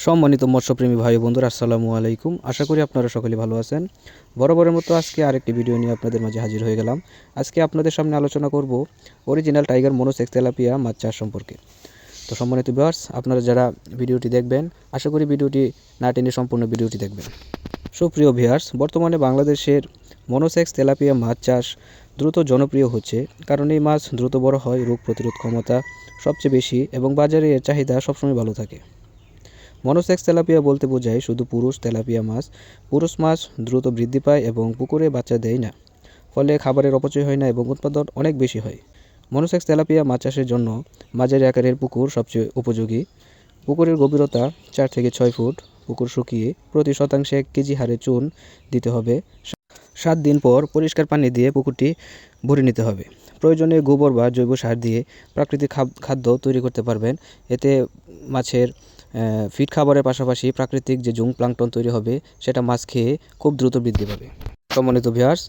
সম্মানিত মৎস্যপ্রেমী ভাই বন্ধুরা, আসসালামু আলাইকুম। আশা করি আপনারা সকলে ভালো আছেন। বরাবরের মতো আজকে আরেকটি ভিডিও নিয়ে আপনাদের মাঝে হাজির হয়ে গেলাম। আজকে আপনাদের সামনে আলোচনা করব অরিজিনাল টাইগার মনোসেক্স তেলাপিয়া মাছ চাষ সম্পর্কে। তো সম্মানিত ভিউয়ার্স, আপনারা যারা ভিডিওটি দেখবেন, আশা করি ভিডিওটি না টেনে সম্পূর্ণ ভিডিওটি দেখবেন। সুপ্রিয় ভিউয়ার্স, বর্তমানে বাংলাদেশের মনোসেক্স তেলাপিয়া মাছ চাষ দ্রুত জনপ্রিয় হচ্ছে, কারণ এই মাছ দ্রুত বড় হয়, রোগ প্রতিরোধ ক্ষমতা সবচেয়ে বেশি এবং বাজারে এর চাহিদা সবসময় ভালো থাকে। মনোসেক্স তেলাপিয়া বলতে বোঝায় শুধু পুরুষ তেলাপিয়া মাছ। পুরুষ মাছ দ্রুত বৃদ্ধি পায় এবং পুকুরে বাচ্চা দেয় না, ফলে খাবারের অপচয় হয় না এবং উৎপাদন অনেক বেশি হয়। মনোসেক্স তেলাপিয়া মাছ চাষের জন্য মাঝারি আকারের পুকুর সবচেয়ে উপযোগী। পুকুরের গভীরতা 4 থেকে 6 ফুট। পুকুর শুকিয়ে প্রতি শতাংশে 1 কেজি হারে চুন দিতে হবে। 7 দিন পর পরিষ্কার পানি দিয়ে পুকুরটি ভরে নিতে হবে। প্রয়োজনে গোবর বা জৈব সার দিয়ে প্রাকৃতিক খাদ্য তৈরি করতে পারবেন। এতে মাছের ফিড খাবারের পাশাপাশি প্রাকৃতিক যে প্লাঙ্কটন তৈরি হবে, সেটা মাছ খেয়ে খুব দ্রুত বৃদ্ধি পাবে। সম্মানিত ভিউয়ার্স,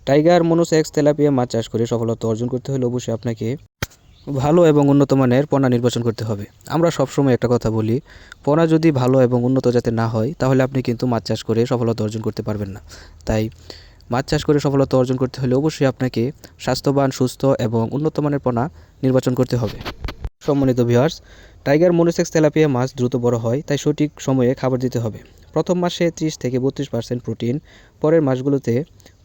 টাইগার মনোসেক্স তেলাপিয়া মাছ চাষ করে সফলতা অর্জন করতে হলে অবশ্যই আপনাকে ভালো এবং উন্নত মানের পোনা নির্বাচন করতে হবে। আমরা সবসময় একটা কথা বলি, পোনা যদি ভালো এবং উন্নত জাতের না হয়, তাহলে আপনি কিন্তু মাছ চাষ করে সফলতা অর্জন করতে পারবেন না। তাই মাছ চাষ করে সফলতা অর্জন করতে হলে অবশ্যই আপনাকে স্বাস্থ্যবান, সুস্থ এবং উন্নত মানের পোনা নির্বাচন করতে হবে। সম্মানিত ভিউয়ার্স, টাইগার মনোসেক্স তেলাপিয়া মাছ দ্রুত বড় হয়, তাই সঠিক সময়ে খাবার দিতে হবে। প্রথম মাসে 30 থেকে 32% প্রোটিন, পরের মাসগুলোতে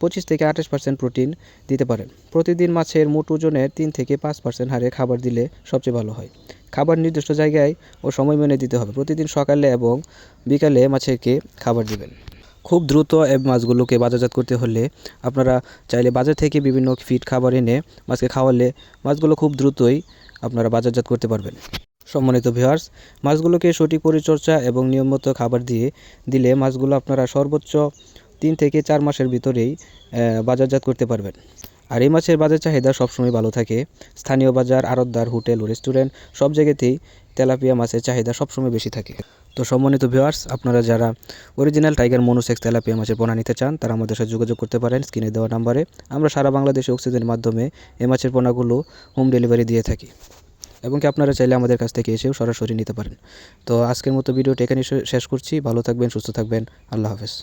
25 থেকে 28% প্রোটিন দিতে পারেন। প্রতিদিন মাছের মোট ওজনের 3 থেকে 5% হারে খাবার দিলে সবচেয়ে ভালো হয়। খাবার নির্দিষ্ট জায়গায় ও সময় মেনে দিতে হবে। প্রতিদিন সকালে এবং বিকালে মাছেরকে খাবার দিবেন। খুব দ্রুত এই মাছগুলোকে বাজারজাত করতে হলে আপনারা চাইলে বাজার থেকে বিভিন্ন ফিড খাবার এনে মাছকে খাওয়ালে মাছগুলো খুব দ্রুতই আপনারা বাজারজাত করতে পারবেন। সম্মানিত ভিউয়ার্স, মাছগুলোকে সঠিক পরিচর্যা এবং নিয়মিত খাবার দিলে মাছগুলো আপনারা সর্বোচ্চ 3 থেকে 4 মাসের ভিতরেই বাজারজাত করতে পারবেন। আর এই মাছের বাজার চাহিদা সবসময় ভালো থাকে। স্থানীয় বাজার, আড়তদার, হোটেল ও রেস্টুরেন্ট সব জায়গাতেই তেলাপিয়া মাছের চাহিদা সবসময় বেশি থাকে। তো সম্মানিত ভিউয়ার্স, আপনারা যারা অরিজিনাল টাইগার মনোসেক্স তেলাপিয়া মাছের পোনা নিতে চান, তারা আমাদের সাথে যোগাযোগ করতে পারেন স্ক্রিনে দেওয়া নাম্বারে। আমরা সারা বাংলাদেশে অক্সিজেনের মাধ্যমে এই মাছের পোনাগুলো হোম ডেলিভারি দিয়ে থাকি এবং কি আপনারা চাইলে আমাদের কাছ থেকে এসেও সরাসরি নিতে পারেন। তো আজকের মতো ভিডিওটা এখানে শেষ করছি। ভালো থাকবেন, সুস্থ থাকবেন। আল্লাহ হাফেজ।